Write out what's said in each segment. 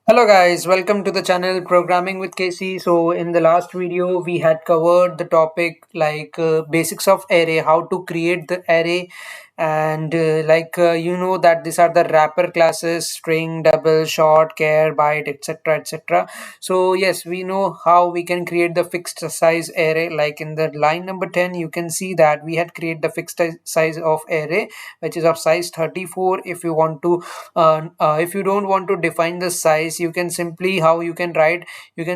Hello guys, welcome to the channel Programming with Casey. So in the last video we had covered the topic like basics of array, how to create the array, and you know that these are the wrapper classes: string, double, short, char, byte, etc, etc. So yes, we know how we can create the fixed size array. Like in the line number 10 you can see that we had created the fixed size of array, which is of size 34. If you don't want to define the size, you can simply how you can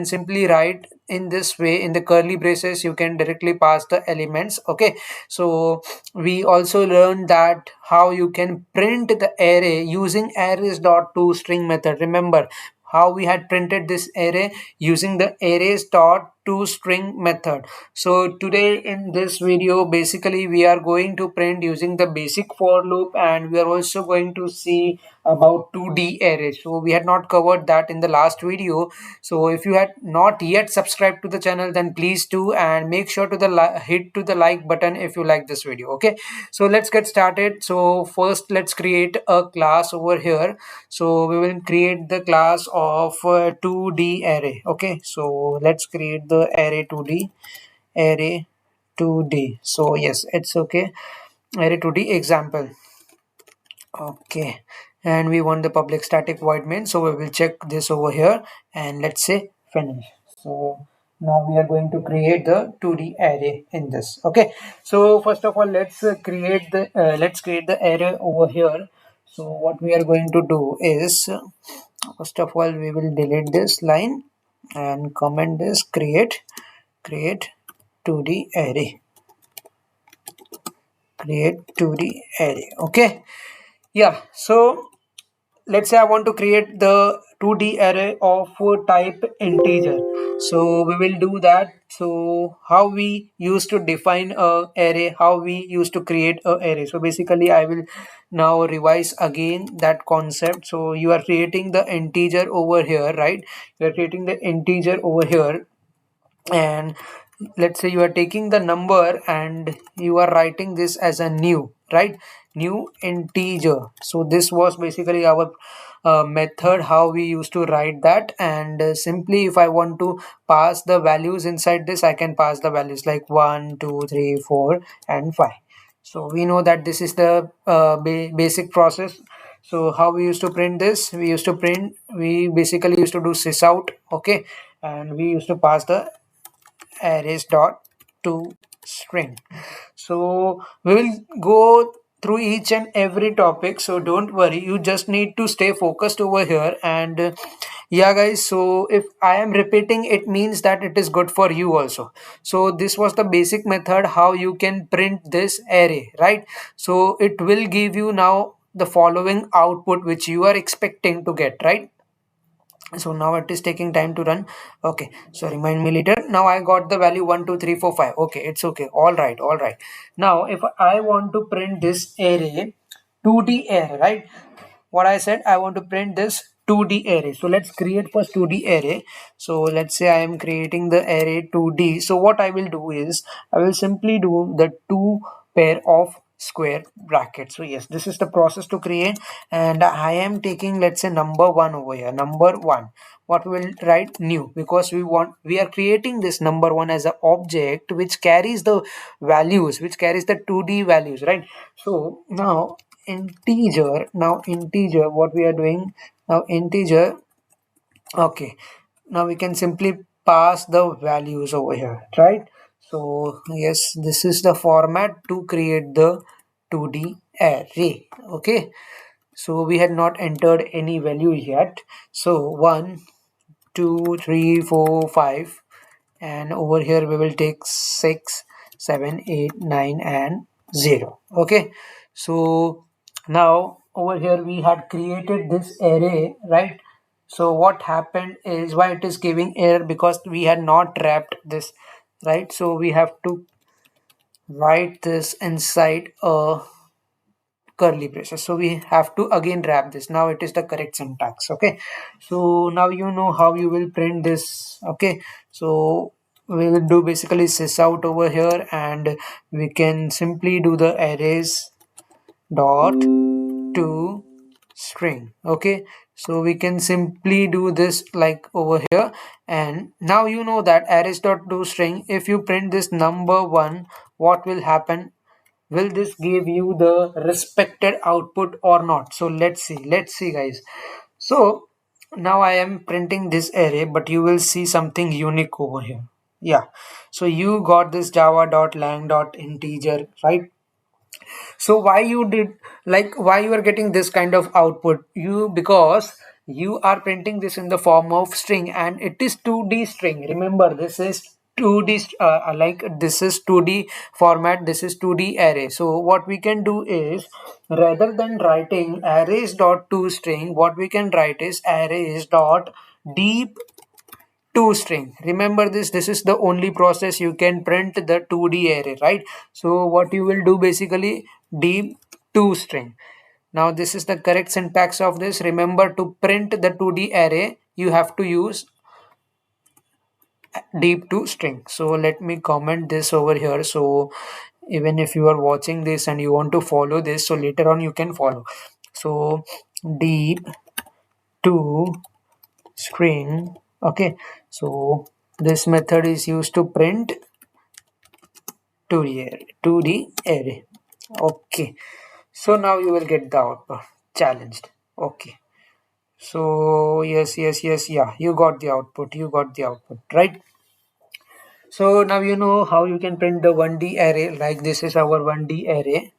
simply write in this way. In the curly braces you can directly pass the elements. Okay, so we also learned that how you can print the array using arrays.toString method. Remember how we had printed this array using the arrays.toString method. So today in this video basically we are going to print using the basic for loop, and we are also going to see about 2D array. So we had not covered that in the last video. So if you had not yet subscribed to the channel, then please do, and make sure to hit to the like button if you like this video. Okay, so let's get started. So first let's create a class over here. So we will create the class of 2D array. Okay, so let's create the array 2D. So yes, it's okay, array 2D example. Okay, and we want the public static void main, so we will check this over here and let's say finish. So now we are going to create the 2D array in this. Okay, so first of all let's create the array over here. So what we are going to do is first of all we will delete this line and comment this create 2D array, create 2D array. Okay, yeah, so let's say I want to create the 2D array of type integer. So we will do that. So how we used to define a array, how we used to create a array. So basically I will now revise again that concept. So you are creating the integer over here, right? You are creating the integer over here, and let's say you are taking the number and you are writing this as a new, right, new integer. So this was basically our method how we used to write that, and simply if I want to pass the values inside this, I can pass the values like 1 2 3 4 and 5. So we know that this is the basic process. So how we used to print this, we basically used to do sys out. Okay, and we used to pass the arrays dot to string. So we will go through each and every topic, so don't worry, you just need to stay focused over here. And yeah guys, so if I am repeating, it means that it is good for you also. So this was the basic method how you can print this array, right? So it will give you now the following output which you are expecting to get, right? So now it is taking time to run. Okay, so remind me later. Now I got the value 1 2 3 4 5. Okay, it's okay, all right. Now if I want to print this array 2D array, right? What I said, I want to print this 2D array. So let's create first 2D array. So let's say I am creating the array 2D. So what I will do is I will simply do the two pair of square brackets. So yes, this is the process to create, and I am taking, let's say, number one over here, number one. What we will write new, because we are creating this number one as an object which carries the values, which carries the 2D values, right? So now integer, what we are doing now, integer. Okay, now we can simply pass the values over here, right? So yes, this is the format to create the 2D array. Okay, so we had not entered any value yet. So 1 2 3 4 5, and over here we will take 6 7 8 9 and 0. Okay, so now over here we had created this array, right? So what happened is, why it is giving error, because we had not wrapped this, right? So we have to write this inside a curly braces. So we have to again wrap this. Now it is the correct syntax. Okay, so now you know how you will print this. Okay, so we will do basically sys out over here, and we can simply do the arrays dot to string. Okay, So we can simply do this like over here. And now you know that arrays.toString, if you print this number 1, what will happen? Will this give you the respected output or not? So let's see guys. So now I am printing this array, but you will see something unique over here. Yeah, so you got this java.lang.integer, right? So why you did, like, why you are getting this kind of output? You, because you are printing this in the form of string, and it is 2D string. Remember, this is 2D, like this is 2D format, this is 2D array. So what we can do is, rather than writing arrays dot to string, what we can write is arrays dot deep to string. Remember this, this is the only process you can print the 2D array, right? So what you will do basically, deep to string. Now this is the correct syntax of this. Remember, to print the 2D array you have to use deep to string. So let me comment this over here. So even if you are watching this and you want to follow this, so later on you can follow. So deep to string. Okay, so this method is used to print 2D array, 2D array. Okay, so now you will get the output challenged. Okay, so yes, yeah, you got the output, right? So now you know how you can print the 1D array. Like this is our 1D array.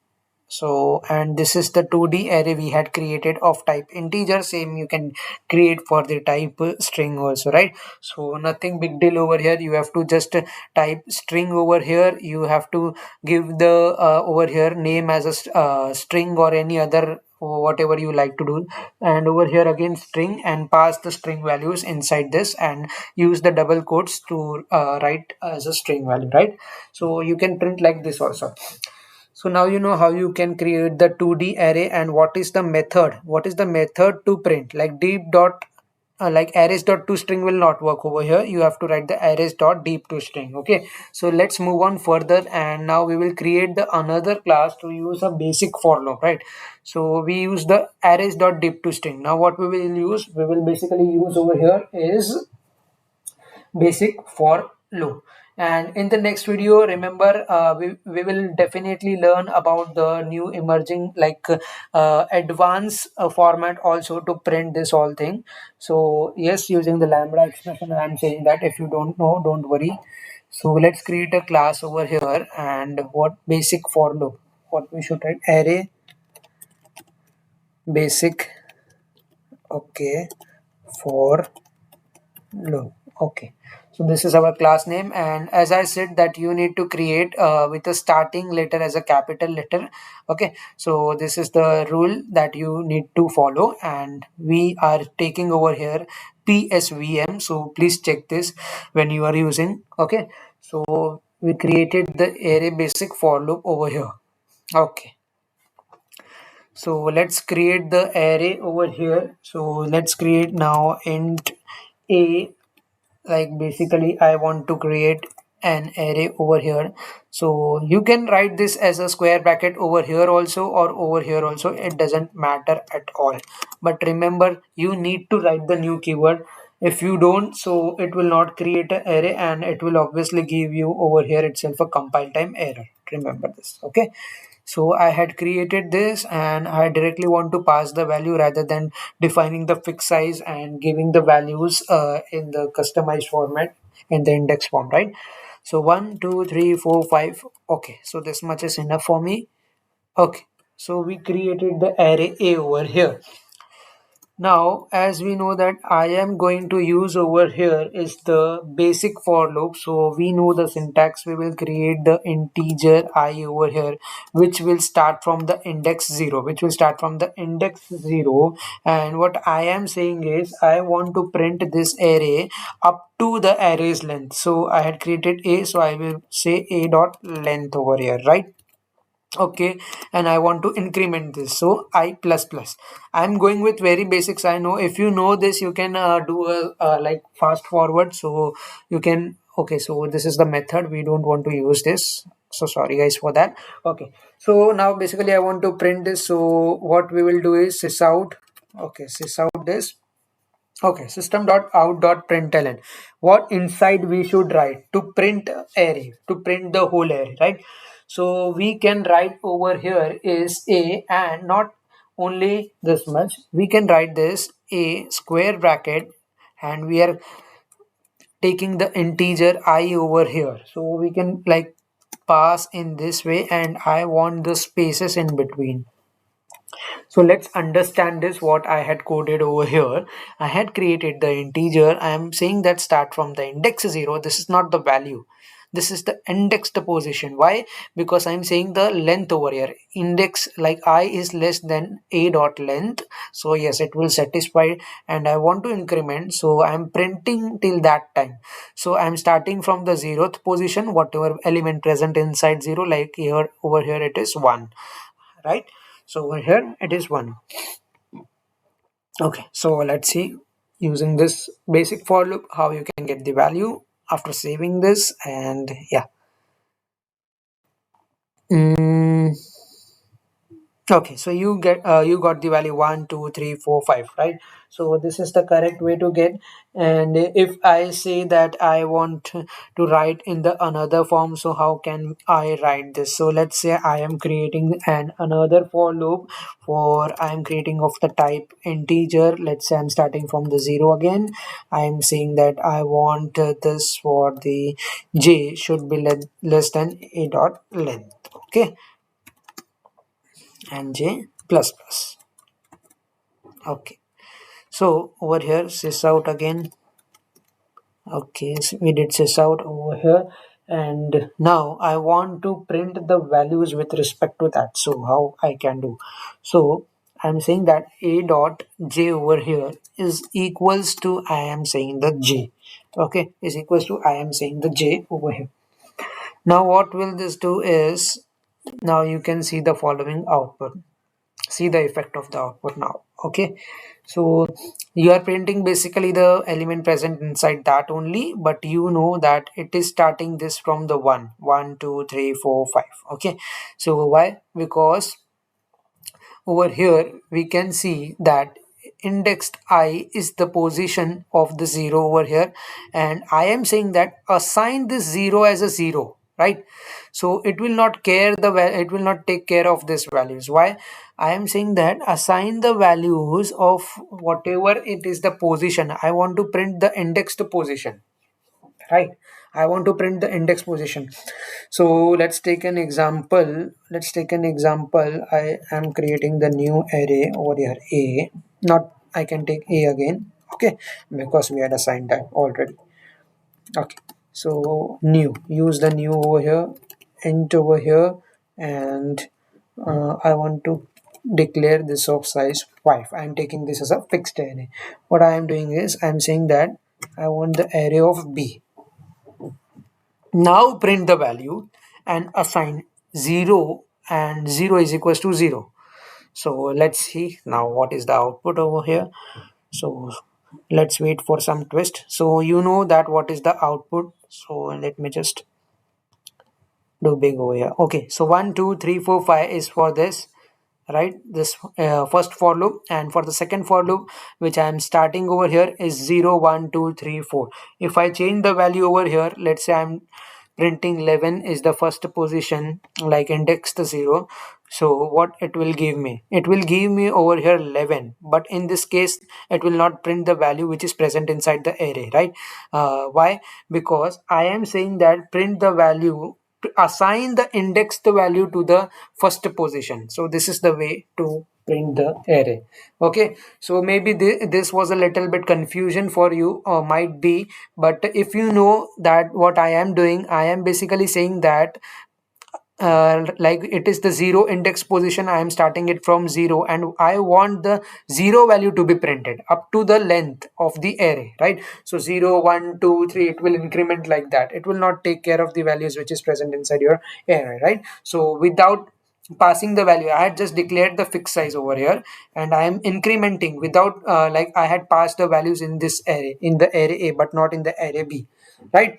So, and this is the 2D array we had created of type integer. Same you can create for the type string also, right? So nothing big deal over here. You have to just type string over here. You have to give the over here name as a string or any other whatever you like to do, and over here again string, and pass the string values inside this, and use the double quotes to write as a string value, right? So you can print like this also. So now you know how you can create the 2D array, and what is the method? What is the method to print? Like deep dot, like arrays dot to string will not work over here. You have to write the arrays dot deep to string. Okay. So let's move on further, and now we will create the another class to use a basic for loop, right? So we use the arrays dot deep to string. Now what we will use? We will basically use over here is basic for loop. And in the next video, remember, we will definitely learn about the new emerging, like advanced format also to print this whole thing. So yes, using the lambda expression, I am saying that if you don't know, don't worry. So let's create a class over here, and what basic for loop, what we should write, array basic, okay, for loop. Okay, so this is our class name, and as I said that you need to create with a starting letter as a capital letter. Okay, so this is the rule that you need to follow, and we are taking over here PSVM. So please check this when you are using. Okay, so we created the array basic for loop over here. Okay, so let's create the array over here. So let's create now int a, like basically I want to create an array over here. So you can write this as a square bracket over here also or over here also, it doesn't matter at all. But remember, you need to write the new keyword. If you don't, so it will not create an array, and it will obviously give you over here itself a compile time error. Remember this. Okay, so I had created this, and I directly want to pass the value rather than defining the fixed size and giving the values in the customized format in the index form, right? So 1 2 3 4 5. Okay, so this much is enough for me. Okay, so we created the array A over here. Now, as we know that I am going to use over here is the basic for loop. So we know the syntax. We will create the integer I over here, which will start from the index 0, And what I am saying is I want to print this array up to the array's length. So I had created A, so I will say A dot length over here, right? Okay, and I want to increment this, so I plus plus. I'm going with very basics. I know if you know this, you can do a like fast forward, so you can. Okay, so this is the method. We don't want to use this, so sorry guys for that. Okay, so now basically I want to print this. So what we will do is sys out Okay, sys out this. Okay, system dot out dot println. What inside we should write to print array, to print the whole array, right? So we can write over here is a, and not only this much, we can write this a square bracket, and we are taking the integer I over here. So we can like pass in this way, and I want the spaces in between. So let's understand this what I had coded over here. I had created the integer. I am saying that start from the index 0. This is not the value. This is the indexed position. Why? Because I'm saying the length over here. Index like I is less than a dot length. So yes, it will satisfy, and I want to increment. So I'm printing till that time. So I'm starting from the 0th position, whatever element present inside 0, like here over here it is 1, right? So over here it is 1. Okay, so let's see using this basic for loop how you can get the value after saving this. And yeah. Mm, okay, so you got the value 1, 2, 3, 4, 5, right? So this is the correct way to get. And if I say that I want to write in the another form, so how can I write this? So let's say I am creating an another for loop, for I am creating of the type integer. Let's say I'm starting from the 0 again. I am saying that I want this for the j should be less than a dot length. Okay, and j plus plus. Okay, so over here sys out again. Okay, so we did sys out over here, and now I want to print the values with respect to that. So how I can do? So I'm saying that a dot j over here is equals to, I am saying the j. Okay, is equals to, I am saying the j over here. Now what will this do is, now you can see the following output. See the effect of the output now. Okay, so you are printing basically the element present inside that only, but you know that it is starting this from the 1, 1, 2, 3, 4, 5. Okay, so why? Because over here we can see that indexed I is the position of the 0 over here, and I am saying that assign this 0 as a 0, right? So it will not care it will not take care of this values. Why? I am saying that assign the values of whatever it is the position. I want to print the indexed position, right? I want to print the index position. So let's take an example. I am creating the new array over here a, not, I can take a again. Okay, because we had assigned that already. Okay, so new, use the new over here, int over here, and I want to declare this of size 5. I'm taking this as a fixed array. What I am doing is I'm saying that I want the array of b. Now print the value and assign 0, and 0 is equals to 0. So let's see now what is the output over here. So let's wait for some twist. So you know that what is the output. So let me just do big over here. Okay, so 1, 2, 3, 4, 5 is for this, right? This first for loop, and for the second for loop which I am starting over here is 0, 1, 2, 3, 4. If I change the value over here, let's say I'm printing 11 is the first position, like index the 0. So what it will give me? It will give me over here 11, but in this case it will not print the value which is present inside the array, right? Why? Because I am saying that print the value, assign the indexed value to the first position. So this is the way to print the array. Okay, so maybe this was a little bit confusion for you, or might be, but if you know that what I am doing, I am basically saying that like it is the 0 index position. I am starting it from 0, and I want the 0 value to be printed up to the length of the array, right? So 0, 1, 2, 3, it will increment like that. It will not take care of the values which is present inside your array, right? So without passing the value, I had just declared the fixed size over here, and I am incrementing without like I had passed the values in this array, in the array a, but not in the array b, right?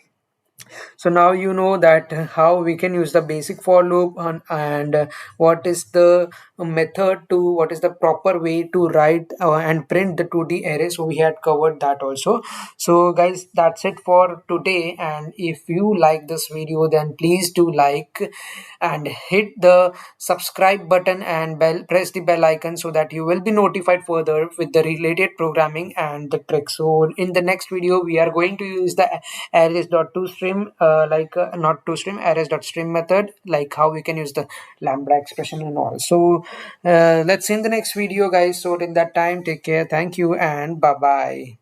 So now you know that how we can use the basic for loop and what is the method to what is the proper way to write and print the 2D array. So we had covered that also. So guys, that's it for today, and if you like this video, then please do like and hit the subscribe button and press the bell icon so that you will be notified further with the related programming and the tricks. So in the next video we are going to use the arrays.toString not toString, arrays.string method, like how we can use the lambda expression and all. So let's see in the next video guys. So till that time, take care, thank you, and bye bye.